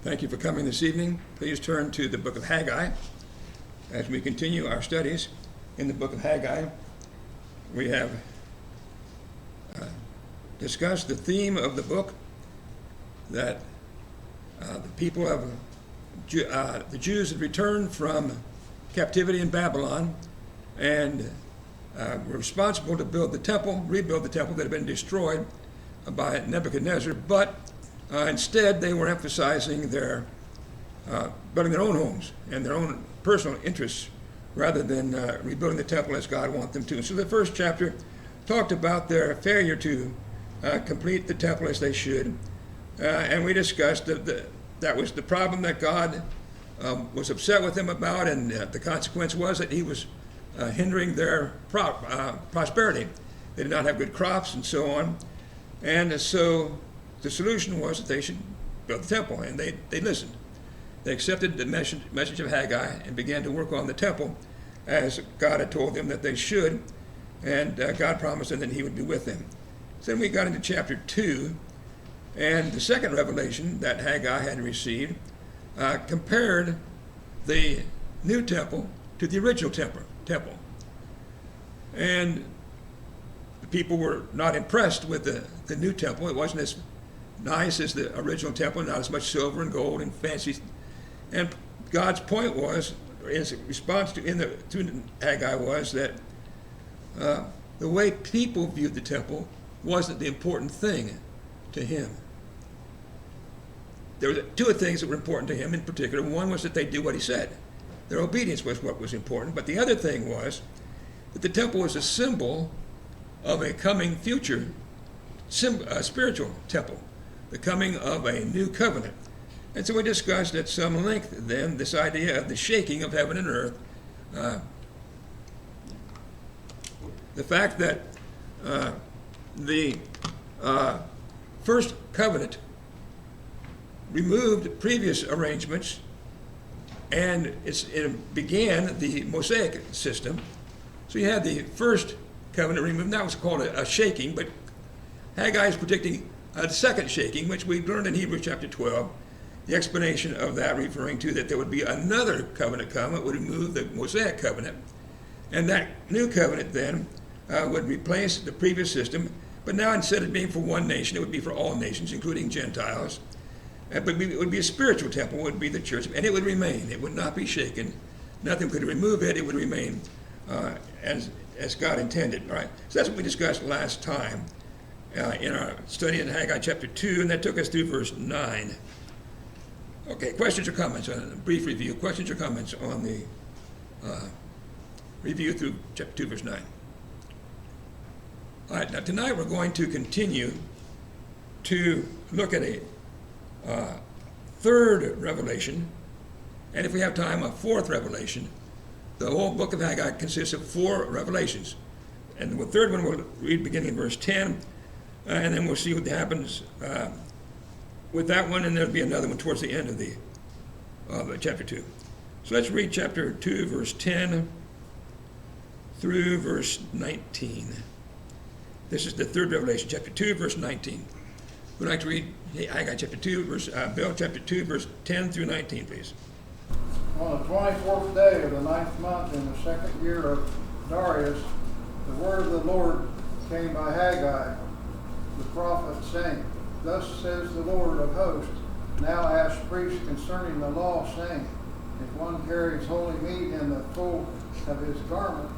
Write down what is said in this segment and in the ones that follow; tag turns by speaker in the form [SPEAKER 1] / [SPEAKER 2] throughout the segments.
[SPEAKER 1] Thank you for coming this evening. Please turn to the book of Haggai as we continue our studies in the book of Haggai. We have discussed the theme of the book, that the people of the Jews had returned from captivity in Babylon and were responsible to rebuild the temple that had been destroyed by Nebuchadnezzar, but instead they were emphasizing their building their own homes and their own personal interests rather than rebuilding the temple as God wanted them to. So the first chapter talked about their failure to complete the temple as they should, and we discussed that was the problem that God was upset with them about, and the consequence was that he was hindering their prosperity. They did not have good crops and so on, and so the solution was that they should build the temple, and they listened. They accepted the message of Haggai and began to work on the temple as God had told them that they should, and God promised them that he would be with them. So then we got into chapter 2, and the second revelation that Haggai had received compared the new temple to the original temple. And the people were not impressed with the new temple. It wasn't as nice as the original temple, not as much silver and gold and fancy. And God's point was, his response to Haggai was that the way people viewed the temple wasn't the important thing to him. There were two things that were important to him in particular. One was that they do what he said. Their obedience was what was important. But the other thing was that the temple was a symbol of a coming future spiritual temple, the coming of a new covenant. And so we discussed at some length then this idea of the shaking of heaven and earth, the fact that the first covenant removed previous arrangements, and it began the Mosaic system. So you had the first covenant removed. That was called a shaking, but Haggai is predicting a second shaking, which we learned in Hebrews chapter 12. The explanation of that referring to that there would be another covenant come that would remove the Mosaic covenant. And that new covenant then would replace the previous system, but now instead of being for one nation, it would be for all nations, including Gentiles. But it would be a spiritual temple, it would be the church, and it would remain. It would not be shaken. Nothing could remove it. It would remain as God intended. All right. So that's what we discussed last time in our study in Haggai chapter 2, and that took us through verse 9. Okay, questions or comments on a brief review? Questions or comments on the review through chapter 2, verse 9? All right, now tonight we're going to continue to look at a third revelation, and if we have time, a fourth revelation. The whole book of Haggai consists of 4 revelations. And the third one we'll read beginning in verse 10, and then we'll see what happens with that one, and there'll be another one towards the end of chapter 2. So let's read chapter 2, verse 10 through verse 19. This is the third revelation, chapter 2, verse 19. We'd like to read Haggai chapter 2, Bill chapter 2, verse 10 through 19, please.
[SPEAKER 2] On the 24th day of the 9th month in the 2nd year of Darius, the word of the Lord came by Haggai, the prophet, saying, Thus says the Lord of hosts, now ask priests concerning the law, saying, If one carries holy meat in the fold of his garment,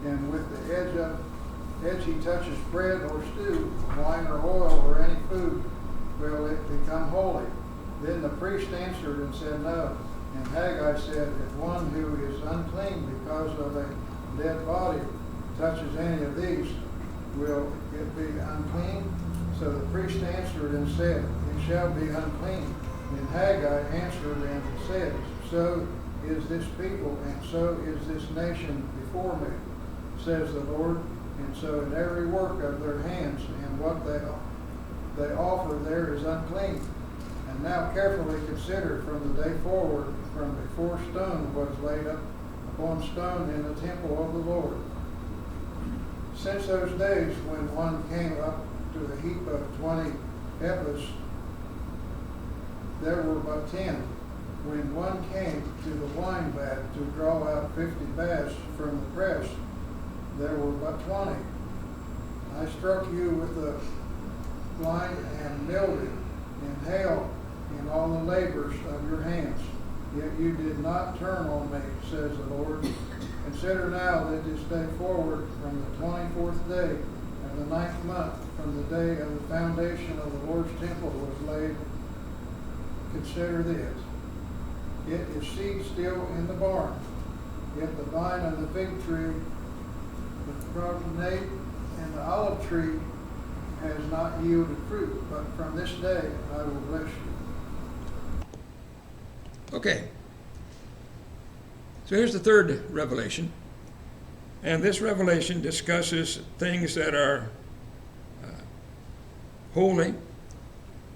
[SPEAKER 2] and with the edge he touches bread or stew, wine or oil or any food, will it become holy? Then the priest answered and said, No. And Haggai said, If one who is unclean because of a dead body touches any of these, will it be unclean? So the priest answered and said, It shall be unclean. And Haggai answered and said, So is this people, and so is this nation before me, says the Lord. And so in every work of their hands and what they offer there is unclean. And now carefully consider from the day forward, from before stone was laid up upon stone in the temple of the Lord. Since those days when one came up to the heap of 20 ephahs there were but 10. When one came to the wine vat to draw out 50 baths from the press, there were but 20. I struck you with the blind and mildew and hail in all the labors of your hands. Yet you did not turn on me, says the Lord. Consider now that this day forward from the 24th day of the 9th month, from the day of the foundation of the Lord's temple was laid, consider this. It is seed still in the barn, yet the vine and the fig tree, the pomegranate and the olive tree has not yielded fruit, but from this day I will bless you.
[SPEAKER 1] Okay. So here's the third revelation. And this revelation discusses things that are holy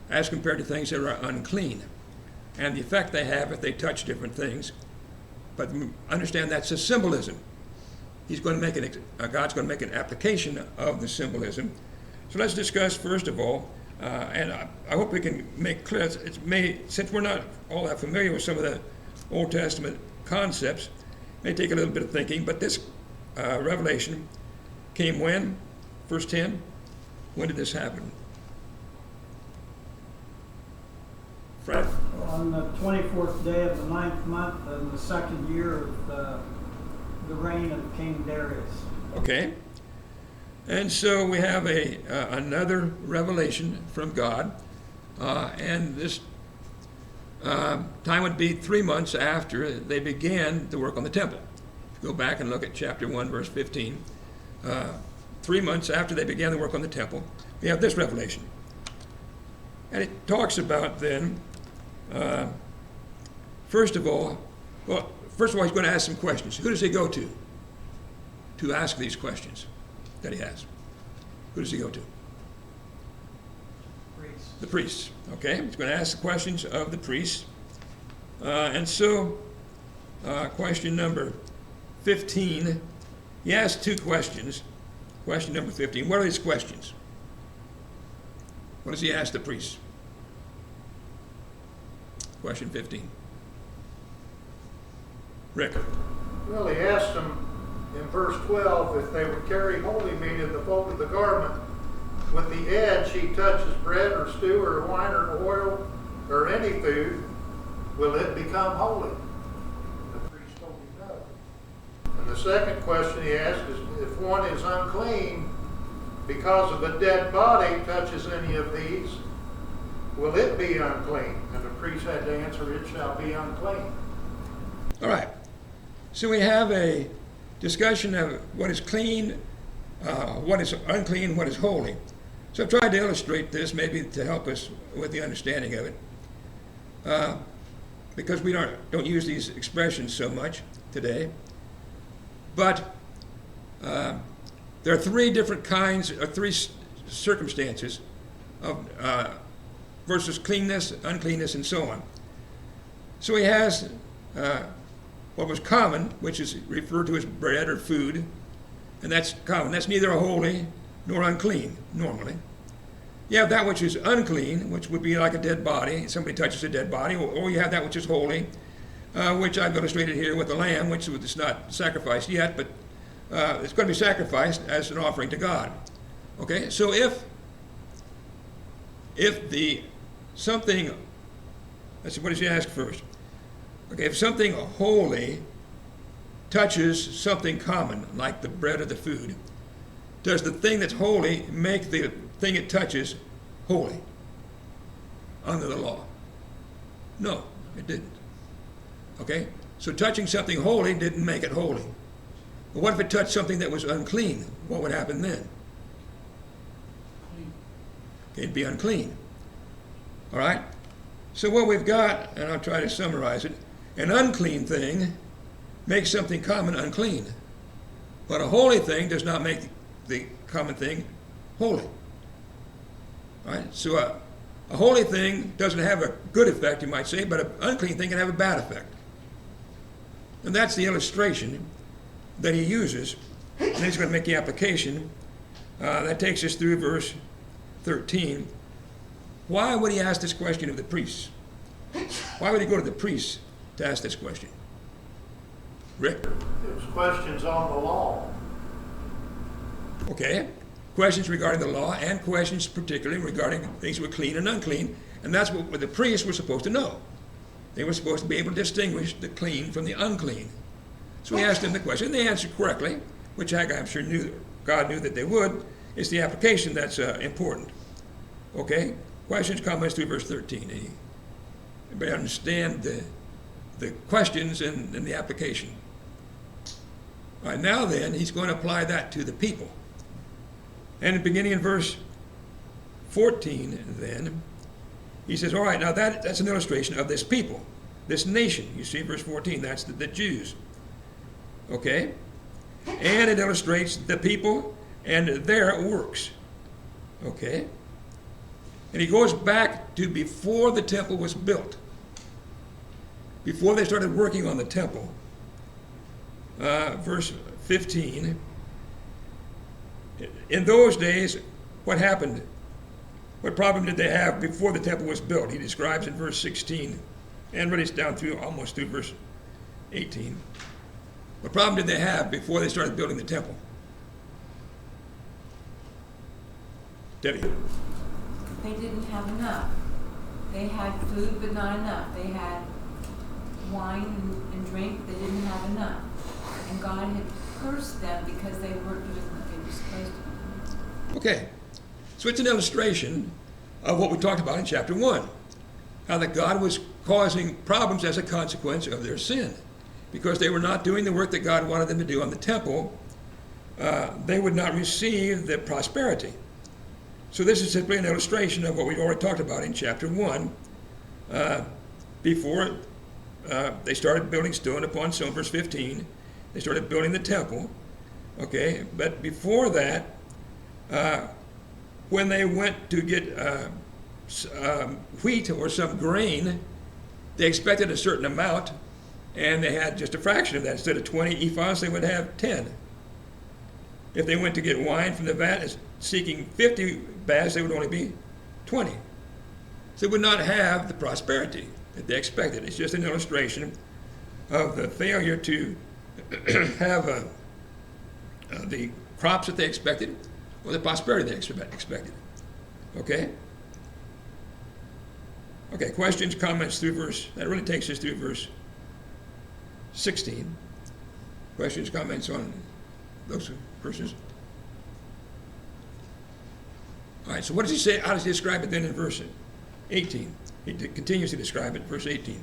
[SPEAKER 1] as compared to things that are unclean, and the effect they have if they touch different things. But understand that's a symbolism. He's going to make God's going to make an application of the symbolism. So let's discuss first of all, and I hope we can make clear. Since we're not all that familiar with some of the Old Testament concepts, it may take a little bit of thinking. But this revelation came when? Verse 10. When did this happen? Fred?
[SPEAKER 3] On the 24th day of the 9th month in the second year of the reign of King Darius.
[SPEAKER 1] Okay. And so we have another revelation from God, and this time would be 3 months after they began the work on the temple. If you go back and look at chapter 1, verse 15, 3 months after they began the work on the temple, we have this revelation. And it talks about then, first of all, he's going to ask some questions. Who does he go to ask these questions that he has? Who does he go to?
[SPEAKER 3] Priests.
[SPEAKER 1] The priests. Okay, he's going to ask the questions of the priests. And so, question number 15, he asks two questions. Question number 15, what are these questions? What does he ask the priests? Question 15. Rick.
[SPEAKER 4] Well, he asked them in verse 12 if they would carry holy meat in the fold of the garment. With the edge he touches bread or stew or wine or oil or any food, will it become holy? The priest told him no. And the second question he asked is if one is unclean because of a dead body touches any of these, will it be unclean? And the priest had to answer, it shall be unclean.
[SPEAKER 1] All right. So we have a discussion of what is clean, what is unclean, what is holy. So I've tried to illustrate this maybe to help us with the understanding of it, because we don't use these expressions so much today. But there are three different kinds, or three circumstances of versus cleanness, uncleanness, and so on. So he has what was common, which is referred to as bread or food, and that's common. That's neither holy nor unclean, normally. You have that which is unclean, which would be like a dead body. Somebody touches a dead body, or you have that which is holy, which I've illustrated here with the lamb, which is not sacrificed yet, but it's going to be sacrificed as an offering to God. Okay, so if something, let's see, what does he ask first? Okay, if something holy touches something common, like the bread or the food, does the thing that's holy make the thing it touches holy under the law? No, it didn't. Okay, so touching something holy didn't make it holy. But what if it touched something that was unclean? What would happen then? Okay, it'd be unclean. All right? So what we've got, and I'll try to summarize it, an unclean thing makes something common unclean. But a holy thing does not make the common thing holy. All right? So a holy thing doesn't have a good effect, you might say, but an unclean thing can have a bad effect. And that's the illustration that he uses. And he's going to make the application. That takes us through verse 13. Why would he ask this question of the priests? Why would he go to the priests to ask this question? Rick?
[SPEAKER 4] It was questions on the law.
[SPEAKER 1] Okay. Questions regarding the law and questions particularly regarding things that were clean and unclean. And that's what the priests were supposed to know. They were supposed to be able to distinguish the clean from the unclean. So he asked them the question, and they answered correctly, which Haggai, I'm sure, God knew that they would. It's the application that's important. Okay? Questions, comments through verse 13. Everybody understand the questions and the application. All right, now then, he's going to apply that to the people. And beginning in verse 14, then, he says, all right, now that's an illustration of this people, this nation. You see, verse 14, that's the Jews. Okay? And it illustrates the people and their works. Okay? And he goes back to before the temple was built. Before they started working on the temple. Verse 15. In those days, what happened? What problem did they have before the temple was built? He describes in verse 16, and really it's down through almost through verse 18. What problem did they have before they started building the temple? Debbie?
[SPEAKER 5] They didn't have enough. They had food, but not enough. They had wine and drink. They didn't have enough. And God had cursed them because they weren't doing what they were supposed to do.
[SPEAKER 1] Okay. So it's an illustration of what we talked about in chapter 1. How that God was causing problems as a consequence of their sin. Because they were not doing the work that God wanted them to do on the temple, they would not receive the prosperity. So this is simply an illustration of what we already talked about in chapter 1. Before they started building stone upon stone, verse 15, they started building the temple. Okay, but before that, when they went to get wheat or some grain, they expected a certain amount, and they had just a fraction of that. Instead of 20 ephahs, they would have 10. If they went to get wine from the vat seeking 50 baths, they would only be 20. So they would not have the prosperity that they expected. It's just an illustration of the failure to have the crops that they expected or the prosperity they expected. Okay? Okay, questions, comments through verse, that really takes us through verse 16. Questions, comments on those verses? All right, so what does he say? How does he describe it then in verse 18? He continues to describe it in verse 18.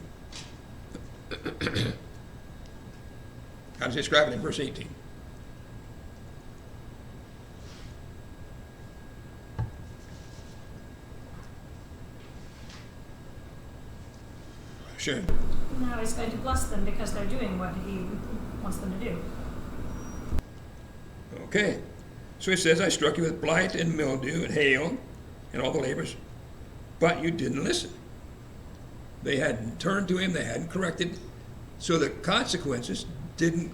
[SPEAKER 1] How does he describe it in verse 18? Sure.
[SPEAKER 6] Now he's going to bless them because they're doing what he wants them to do.
[SPEAKER 1] Okay. So it says, I struck you with blight and mildew and hail and all the labors, but you didn't listen. They hadn't turned to him, they hadn't corrected. So the consequences didn't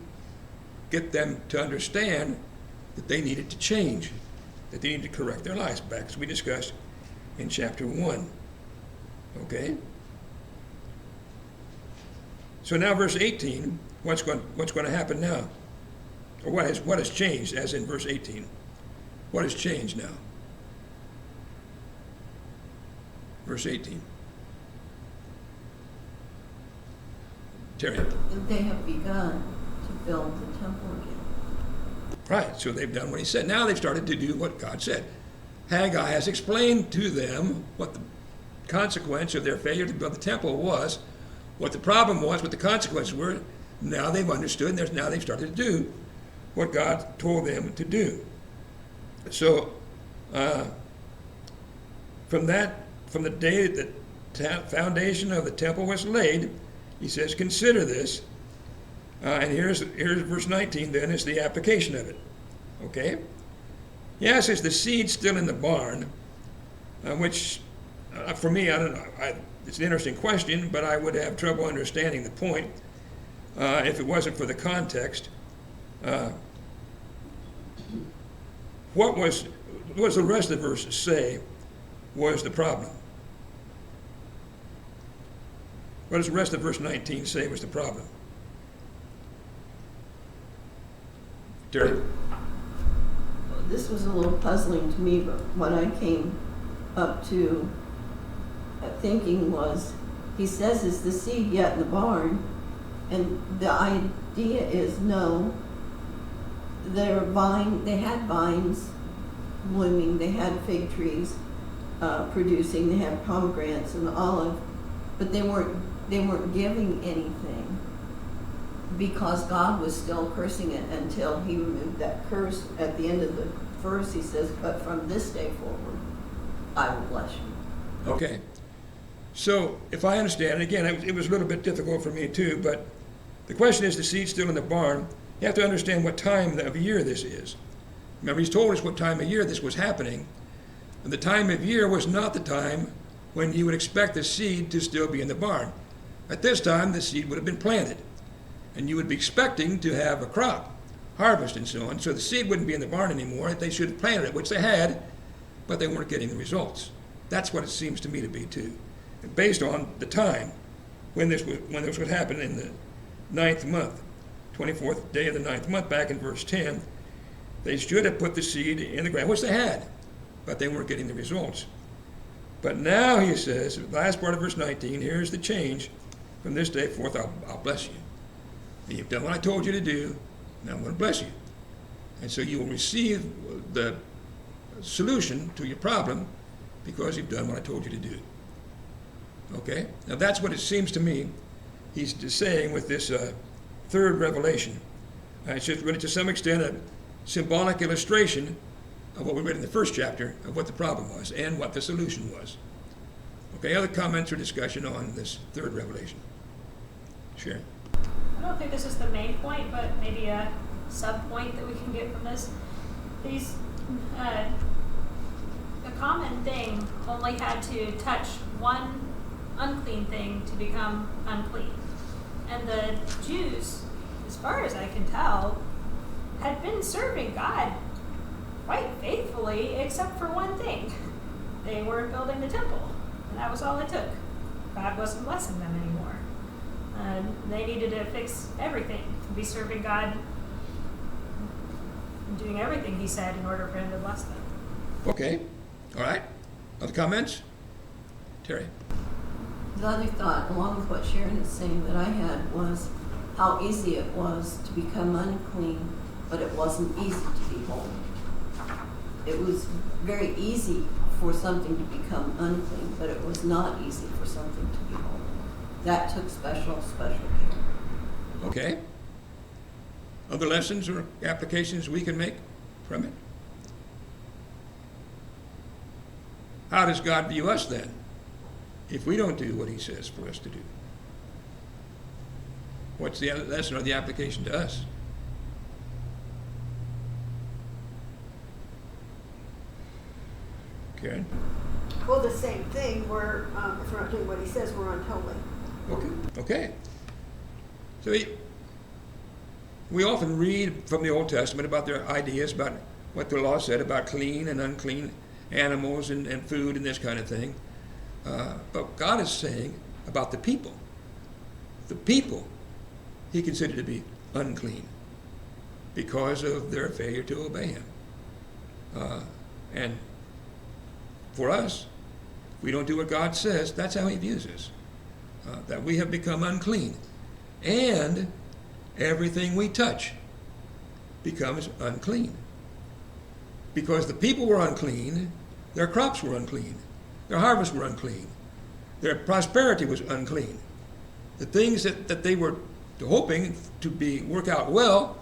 [SPEAKER 1] get them to understand that they needed to change, that they needed to correct their lives back, as we discussed in chapter 1. Okay? So now verse 18, what's going to happen now? Or what has changed, as in verse 18? What has changed now? Verse 18. Terry.
[SPEAKER 5] They have begun to build the temple again.
[SPEAKER 1] Right, so they've done what he said. Now they've started to do what God said. Haggai has explained to them what the consequence of their failure to build the temple was, what the problem was, what the consequences were. Now they've understood, and now they've started to do what God told them to do. So, from the day that the foundation of the temple was laid, he says, consider this. And here's verse 19, then, is the application of it. Okay? Yes, is the seed still in the barn? Which, for me, I don't know. It's an interesting question, but I would have trouble understanding the point if it wasn't for the context. What was the rest of the verse say was the problem? What does the rest of verse 19 say was the problem? Terry?
[SPEAKER 7] This was a little puzzling to me, but what I came up to thinking was, he says, is the seed yet in the barn? And the idea is, no, they had vines blooming, they had fig trees producing, they had pomegranates and olive, but they weren't giving anything, because God was still cursing it until he removed that curse. At the end of the verse, he says, but from this day forward, I will bless you.
[SPEAKER 1] Okay. So, if I understand, again, it was a little bit difficult for me too, but the question is, the seed's still in the barn. You have to understand what time of year this is. Remember, he's told us what time of year this was happening. And the time of year was not the time when you would expect the seed to still be in the barn. At this time, the seed would have been planted. And you would be expecting to have a crop, harvest and so on. So the seed wouldn't be in the barn anymore. They should have planted it, which they had, but they weren't getting the results. That's what it seems to me to be too. And based on the time when this would happen in the 9th month, 24th day of the 9th month, back in verse 10, they should have put the seed in the ground, which they had, but they weren't getting the results. But now he says, last part of verse 19, here's the change. From this day forth, I'll bless you. You've done what I told you to do, now I'm going to bless you. And so you will receive the solution to your problem because you've done what I told you to do. Okay? Now that's what it seems to me he's saying with this third revelation. It's just really to some extent a symbolic illustration of what we read in the first chapter of what the problem was and what the solution was. Okay, other comments or discussion on this third revelation? Sharon?
[SPEAKER 6] I don't think this is the main point, but maybe a sub-point that we can get from this. These, a common thing only had to touch one unclean thing to become unclean. And the Jews, as far as I can tell, had been serving God quite faithfully, except for one thing. They weren't building the temple, and that was all it took. God wasn't blessing them anymore. They needed to fix everything, to be serving God and doing everything he said in order for him to bless them.
[SPEAKER 1] Okay, all right. Other comments? Terry?
[SPEAKER 7] The other thought, along with what Sharon is saying, that I had was how easy it was to become unclean, but it wasn't easy to be holy. It was very easy for something to become unclean, but it was not easy for something to be holy. That took special care.
[SPEAKER 1] Okay. Other lessons or applications we can make from it? How does God view us then, if we don't do what he says for us to do? What's the lesson or the application to us? Karen?
[SPEAKER 8] Well, the same thing. If we're not doing what he says, we're unholy.
[SPEAKER 1] Okay. So we often read from the Old Testament about their ideas about what the law said about clean and unclean animals and food and this kind of thing. But God is saying about the people he considered to be unclean because of their failure to obey him. And for us, if we don't do what God says, that's how he views us. That we have become unclean. And everything we touch becomes unclean. Because the people were unclean, their crops were unclean, their harvests were unclean, their prosperity was unclean. The things that they were hoping to work out well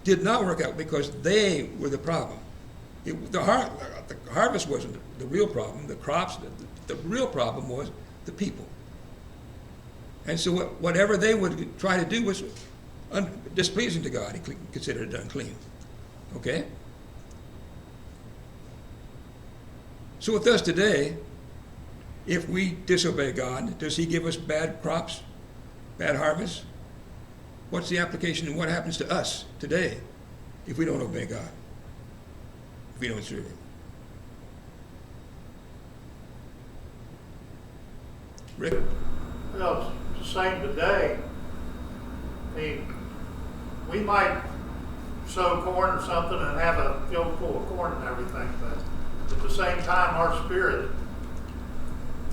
[SPEAKER 1] did not work out because they were the problem. The harvest wasn't the real problem. The crops, the real problem was the people. And so whatever they would try to do was displeasing to God. He considered it unclean. Okay? So with us today, if we disobey God, does he give us bad crops, bad harvests? What's the application and what happens to us today if we don't obey God? If we don't serve him? Rick?
[SPEAKER 4] Well, the same today. I mean, we might sow corn or something and have a field full of corn and everything, but at the same time, our spirit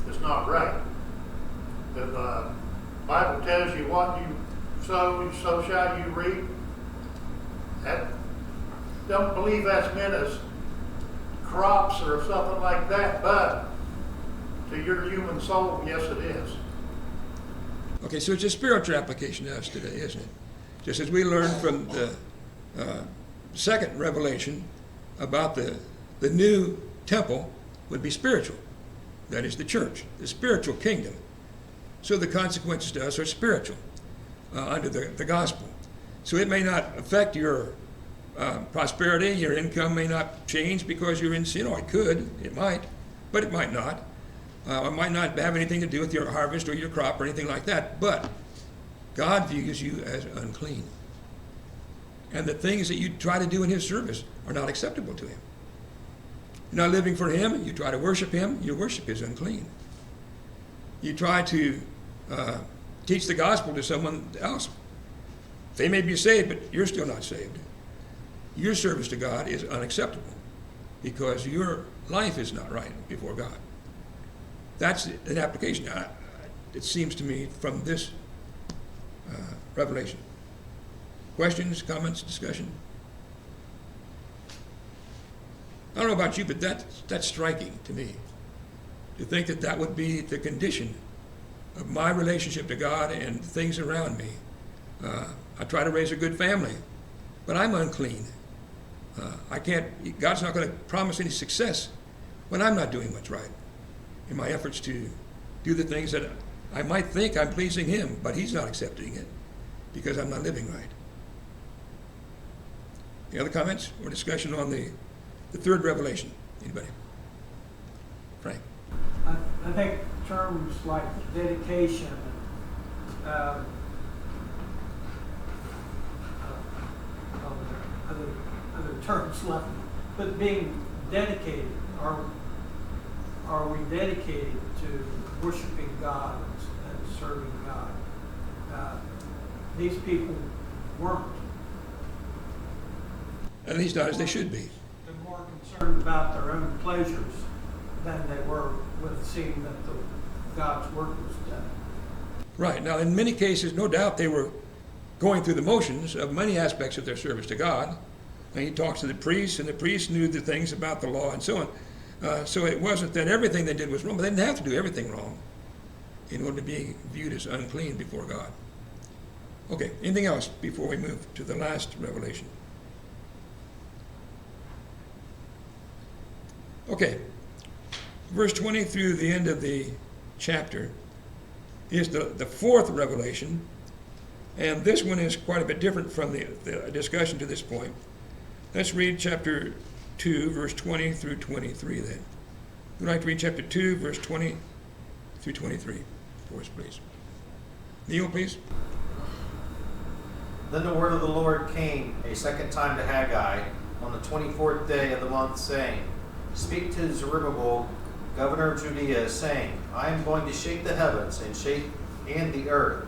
[SPEAKER 4] is not right. The Bible tells you what you sow shall you reap. That, don't believe that's meant as crops or something like that, but to your human soul, yes it is.
[SPEAKER 1] Okay, so it's a spiritual application to us today, isn't it? Just as we learned from the second revelation about the new temple would be spiritual. That is the church, the spiritual kingdom. So the consequences to us are spiritual under the gospel. So it may not affect your prosperity, your income may not change because you're in sin, or it could, it might, but it might not. It might not have anything to do with your harvest or your crop or anything like that, but God views you as unclean. And the things that you try to do in His service are not acceptable to Him. You're not living for Him, you try to worship Him, your worship is unclean. You try to teach the gospel to someone else. They may be saved, but you're still not saved. Your service to God is unacceptable because your life is not right before God. That's an application, it seems to me, from this revelation. Questions, comments, discussion? I don't know about you, but that's striking to me. To think that that would be the condition of my relationship to God and things around me. I try to raise a good family, but I'm unclean. God's not going to promise any success when I'm not doing what's right in my efforts to do the things that I might think I'm pleasing Him, but He's not accepting it because I'm not living right. Any other comments or discussion on the third revelation? Anybody? Frank?
[SPEAKER 3] I think terms like dedication, other terms left, but being dedicated, are we dedicated to worshiping God and serving God? These people weren't.
[SPEAKER 1] At least not as they should be.
[SPEAKER 3] They're more concerned about their own pleasures than they were with seeing that God's work was done.
[SPEAKER 1] Right. Now, in many cases, no doubt they were going through the motions of many aspects of their service to God. And He talks to the priests, and the priests knew the things about the law and so on. So it wasn't that everything they did was wrong, but they didn't have to do everything wrong in order to be viewed as unclean before God. Okay, anything else before we move to the last revelation? Okay, verse 20 through the end of the chapter is the fourth revelation, and this one is quite a bit different from the discussion to this point. Let's read chapter 2, verse 20 through 23 then. Would you like to read chapter 2, verse 20 through 23 for us, please? Neil, please.
[SPEAKER 9] Then the word of the Lord came a second time to Haggai on the 24th day of the month, saying, Speak to Zerubbabel, governor of Judea, saying, I am going to shake the heavens and the earth.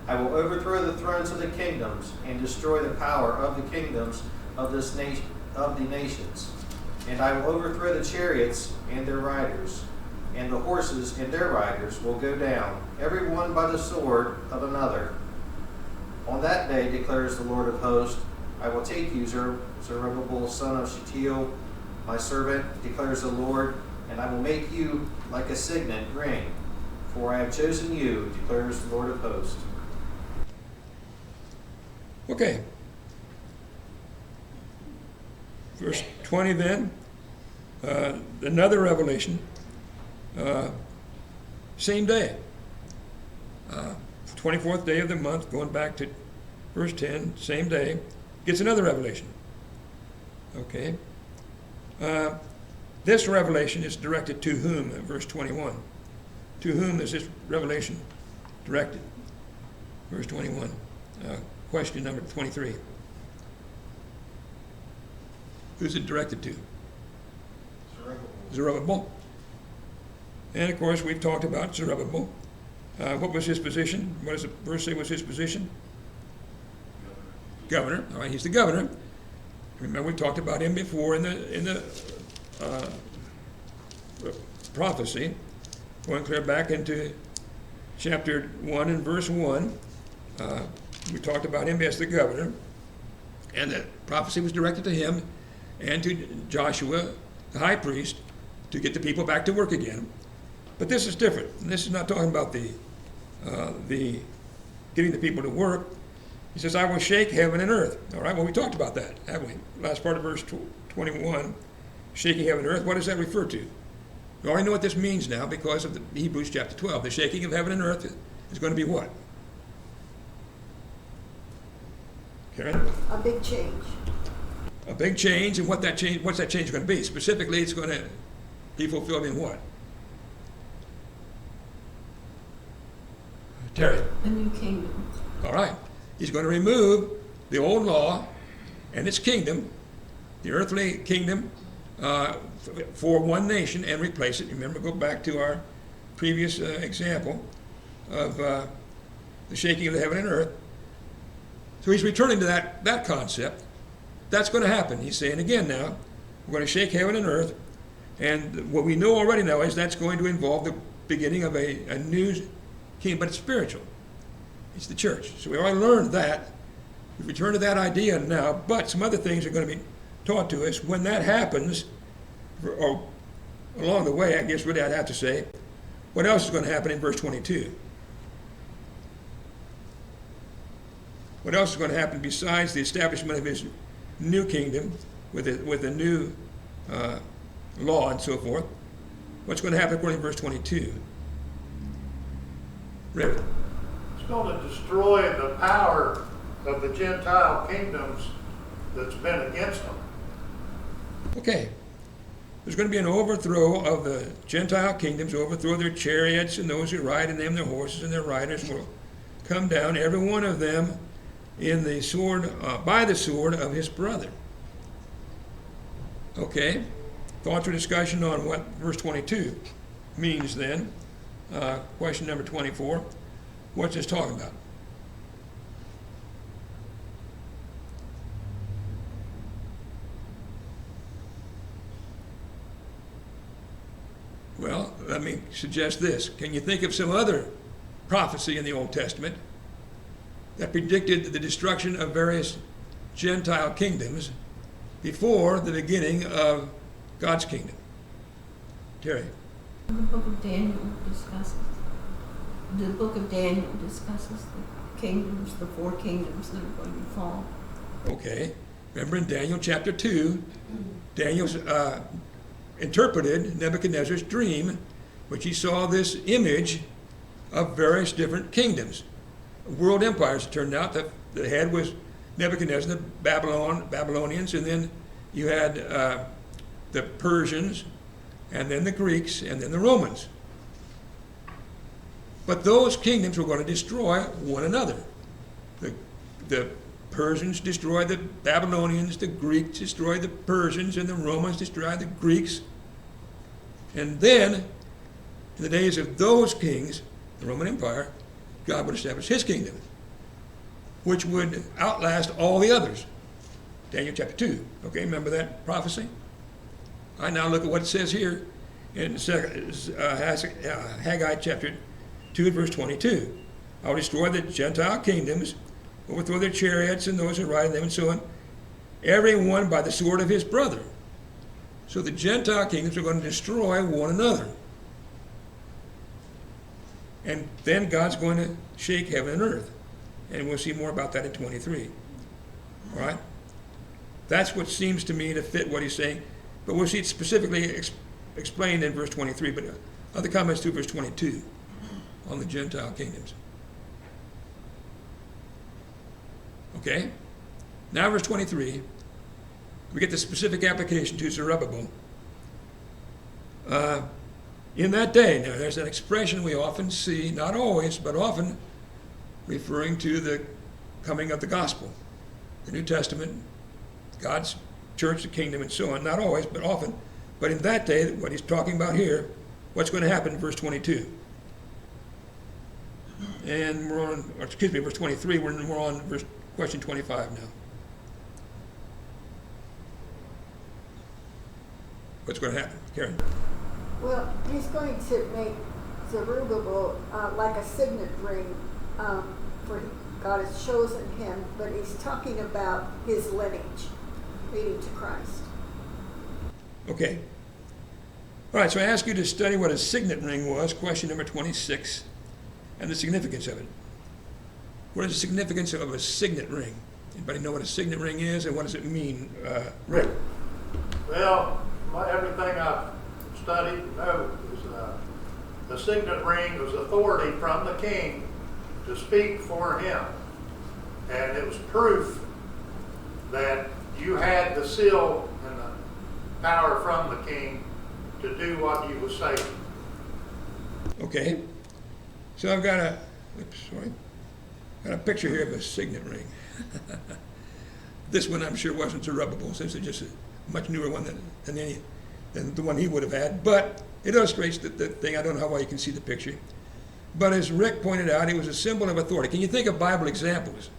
[SPEAKER 9] I will overthrow the thrones of the kingdoms and destroy the power of the kingdoms of the nations. And I will overthrow the chariots and their riders, and the horses and their riders will go down, every one by the sword of another. On that day, declares the Lord of hosts, I will take you, Zerubbabel, son of Shealtiel, my servant, declares the Lord, and I will make you like a signet ring, for I have chosen you, declares the Lord of hosts.
[SPEAKER 1] Okay. Verse 20 then, another revelation, same day, 24th day of the month, going back to verse 10, same day, gets another revelation. Okay. This revelation is directed to whom, verse 21. To whom is this revelation directed? Verse 21. Question number 23. Who's it directed to? Zerubbabel. And of course, we've talked about Zerubbabel What was his position? What does the verse say was his position? Governor. All right, he's the governor. Remember, we talked about him before in the prophecy, going clear back into chapter 1 and verse 1. We talked about him as the governor, and the prophecy was directed to him and to Joshua, the high priest, to get the people back to work again. But this is different. This is not talking about the getting the people to work. He says, I will shake heaven and earth. All right, well, we talked about that, haven't we? Last part of verse 21, shaking heaven and earth. What does that refer to? We already know what this means now because of the Hebrews chapter 12. The shaking of heaven and earth is going to be what? Karen?
[SPEAKER 8] A big change.
[SPEAKER 1] A big change, and what's that change going to be? Specifically, it's going to be fulfilled in what? Terry?
[SPEAKER 7] A new kingdom.
[SPEAKER 1] All right. He's going to remove the old law and its kingdom, the earthly kingdom, for one nation and replace it. Remember, go back to our previous example of the shaking of the heaven and earth. So he's returning to that concept. That's going to happen. He's saying again now, we're going to shake heaven and earth. And what we know already now is that's going to involve the beginning of a new kingdom, but it's spiritual. It's the church. So we already learned that. We return to that idea now, but some other things are going to be taught to us. When that happens, or along the way, I guess what I'd have to say, what else is going to happen in verse 22? What else is going to happen besides the establishment of his new kingdom with a new law and so forth? What's going to happen according to verse 22? Rick?
[SPEAKER 4] It's going to destroy the power of the Gentile kingdoms that's been against them.
[SPEAKER 1] Okay. There's going to be an overthrow of the Gentile kingdoms, overthrow their chariots and those who ride in them, their horses and their riders will come down, every one of them in the sword, by the sword of his brother. Okay. Thoughts or discussion on what verse 22 means then? Question number 24. What's this talking about? Well, let me suggest this. Can you think of some other prophecy in the Old Testament that predicted the destruction of various Gentile kingdoms before the beginning of God's kingdom? Terry?
[SPEAKER 7] The book of Daniel discusses. The book of Daniel discusses the kingdoms, the four kingdoms that are going to fall.
[SPEAKER 1] Okay. Remember in Daniel chapter 2, Daniel's interpreted Nebuchadnezzar's dream, which he saw this image of various different kingdoms. World empires, it turned out that the head was Nebuchadnezzar, the Babylonians, and then you had the Persians, and then the Greeks, and then the Romans. But those kingdoms were going to destroy one another. The Persians destroyed the Babylonians, the Greeks destroyed the Persians, and the Romans destroyed the Greeks. And then, in the days of those kings, the Roman Empire, God would establish his kingdom, which would outlast all the others. Daniel chapter 2. Okay, remember that prophecy? All right, now look at what it says here in Haggai chapter 2 verse 22. I will destroy the Gentile kingdoms, overthrow their chariots and those who ride in them, and so on, every one by the sword of his brother. So the Gentile kingdoms are going to destroy one another. And then God's going to shake heaven and earth. And we'll see more about that in 23. All right? That's what seems to me to fit what he's saying. But we'll see it specifically explained in verse 23. But other comments to verse 22 on the Gentile kingdoms. Okay? Now verse 23. We get the specific application to Zerubbabel. In that day, now there's an expression we often see, not always, but often, referring to the coming of the gospel, the New Testament, God's church, the kingdom, and so on. Not always, but often. But in that day, what he's talking about here, what's going to happen in verse 22? And we're on, or excuse me, verse 23. We're on question 25 now. What's going to happen? Karen?
[SPEAKER 8] Well, he's going to make Zerubbabel like a signet ring, for God has chosen him, but he's talking about his lineage leading to Christ.
[SPEAKER 1] Okay. All right, so I ask you to study what a signet ring was, question number 26, and the significance of it. What is the significance of a signet ring? Anybody know what a signet ring is, and what does it mean, Rick?
[SPEAKER 4] Well, everything I've studied and know is the signet ring was authority from the king to speak for him. And it was proof that you had the seal and the power from the king to do what he was saying.
[SPEAKER 1] Okay. So I've got a picture here of a signet ring. This one I'm sure wasn't Zerubbabel, since it's just a much newer one than the one he would have had. But it illustrates the thing. I don't know how well you can see the picture. But as Rick pointed out, it was a symbol of authority. Can you think of Bible examples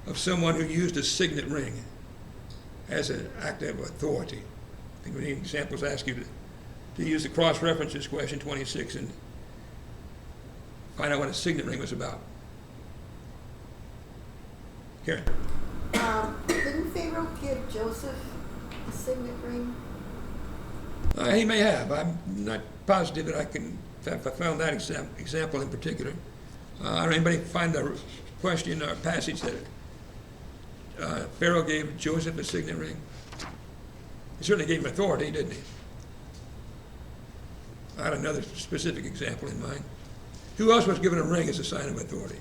[SPEAKER 1] of someone who used a signet ring as an act of authority? I think we need examples. Ask you to use the cross-references, question 26, and find out what a signet ring was about. Karen?
[SPEAKER 8] Didn't Pharaoh give Joseph a signet ring?
[SPEAKER 1] He may have. I'm not positive that I found that example in particular. Anybody find the question or passage that Pharaoh gave Joseph a signet ring? He certainly gave him authority, didn't he? I had another specific example in mind. Who else was given a ring as a sign of authority?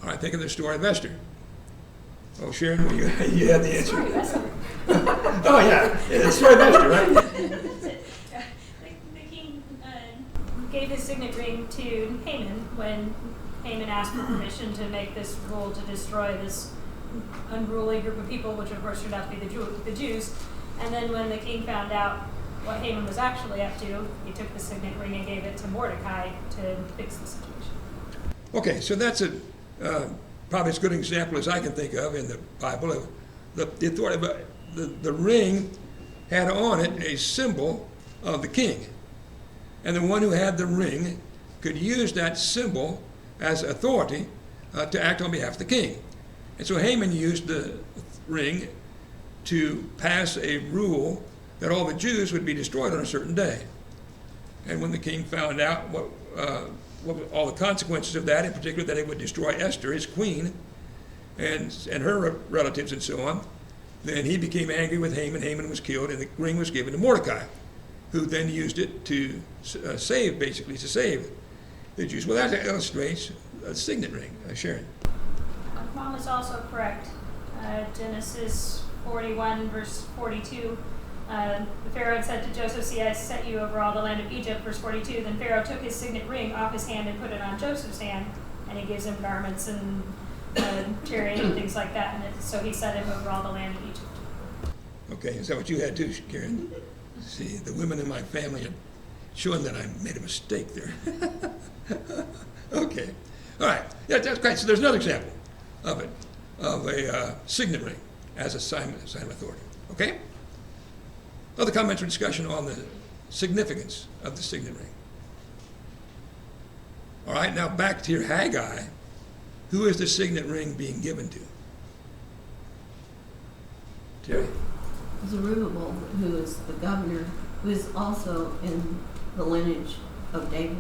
[SPEAKER 1] All right, think of the story of Esther. Oh, Sharon, you had the answer.
[SPEAKER 6] Sorry, Esther.
[SPEAKER 1] Oh, yeah, the story of Esther, right?
[SPEAKER 6] The king gave his signet ring to Haman when Haman asked for permission to make this rule to destroy this unruly group of people, which of course turned out to be the Jews. And then when the king found out what Haman was actually up to, he took the signet ring and gave it to Mordecai to fix the situation.
[SPEAKER 1] Okay, so that's probably as good an example as I can think of in the Bible of the authority. But the ring had on it a symbol of the king. And the one who had the ring could use that symbol as authority to act on behalf of the king. And so Haman used the ring to pass a rule that all the Jews would be destroyed on a certain day. And when the king found out what were all the consequences of that, in particular that it would destroy Esther, his queen, and her relatives and so on, then he became angry with Haman. Haman was killed, and the ring was given to Mordecai, who then used it to save the Jews. Well, that illustrates a signet ring. Sharon.
[SPEAKER 6] Mom is also correct. Genesis 41, verse 42. The Pharaoh had said to Joseph, "See, I set you over all the land of Egypt." Verse 42. Then Pharaoh took his signet ring off his hand and put it on Joseph's hand, and he gives him garments and chariot and things like that. And so he set him over all the land of Egypt.
[SPEAKER 1] Okay, is that what you had too, Karen? See, the women in my family are showing that I made a mistake there. Okay, all right. Yeah, that's great. So there's another example of it, of a signet ring as a sign of authority. Okay? Other comments or discussion on the significance of the signet ring? All right, now back to your Haggai. Who is the signet ring being given to? Terry?
[SPEAKER 7] Zerubbabel, who is the governor, who is also in the lineage of David.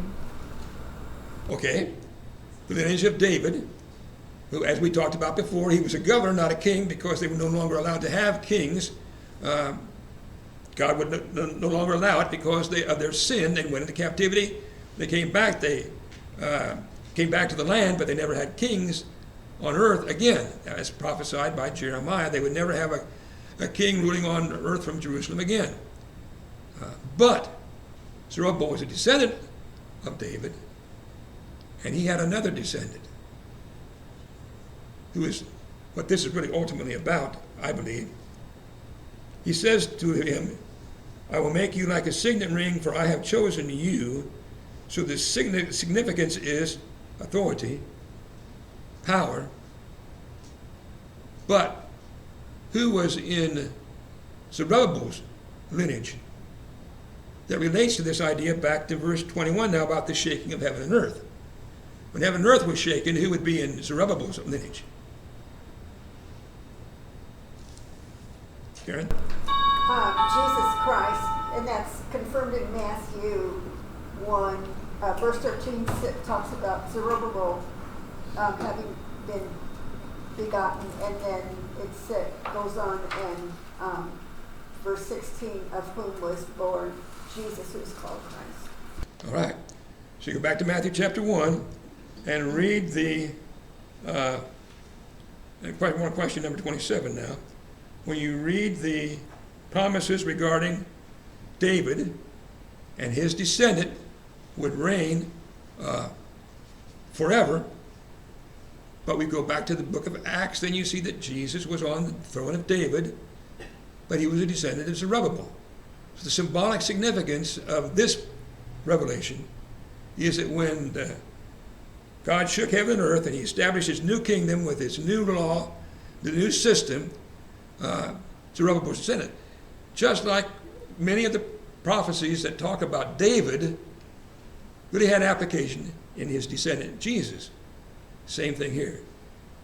[SPEAKER 1] Okay, the lineage of David, who, as we talked about before, he was a governor, not a king, because they were no longer allowed to have kings. God would no longer allow it because of their sin. They went into captivity. They came back. They came back to the land, but they never had kings on earth again. As prophesied by Jeremiah, they would never have a king ruling on earth from Jerusalem again. But Zerubbabel was a descendant of David, and he had another descendant, who is what this is really ultimately about, I believe. He says to him, I will make you like a signet ring, for I have chosen you. So the significance is authority, power. But who was in Zerubbabel's lineage? That relates to this idea back to verse 21 now about the shaking of heaven and earth. When heaven and earth was shaken, who would be in Zerubbabel's lineage? Karen?
[SPEAKER 8] Jesus Christ, and that's confirmed in Matthew 1. Verse 13 talks about Zerubbabel having been begotten, and then it goes on in verse 16, of whom was born Jesus, who is called Christ.
[SPEAKER 1] All right. So you go back to Matthew chapter 1 and read the question number 27 now. When you read the promises regarding David and his descendant would reign forever, but we go back to the book of Acts, then you see that Jesus was on the throne of David, but he was a descendant of Zerubbabel. So the symbolic significance of this revelation is that when God shook heaven and earth and he established his new kingdom with his new law, the new system, Zerubbabel was descendant. Just like many of the prophecies that talk about David really had application in his descendant, Jesus. Same thing here.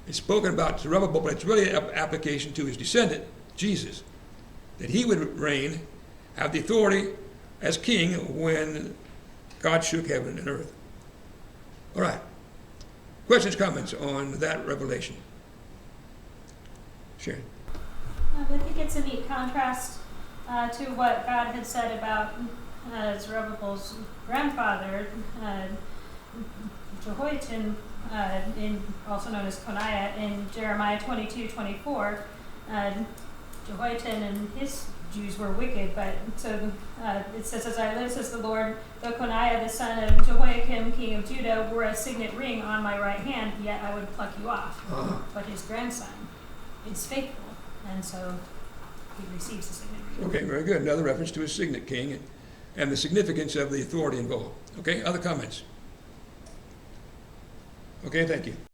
[SPEAKER 1] It's spoken about Zerubbabel, but it's really an application to his descendant, Jesus. That he would reign, have the authority as king when God shook heaven and earth. All right. Questions, comments on that revelation? Sharon.
[SPEAKER 6] I think it's a neat contrast to what God had said about Zerubbabel's grandfather, Jehoiachin, also known as Coniah, in Jeremiah 22:24. Jehoiachin and his Jews were wicked, but so it says, "As I live, says the Lord, though Coniah the son of Jehoiakim, king of Judah, were a signet ring on my right hand, yet I would pluck you off." But his grandson is faithful, and so he receives the signet ring.
[SPEAKER 1] Okay, very good. Another reference to his signet king and the significance of the authority involved. Okay, other comments? Okay, thank you.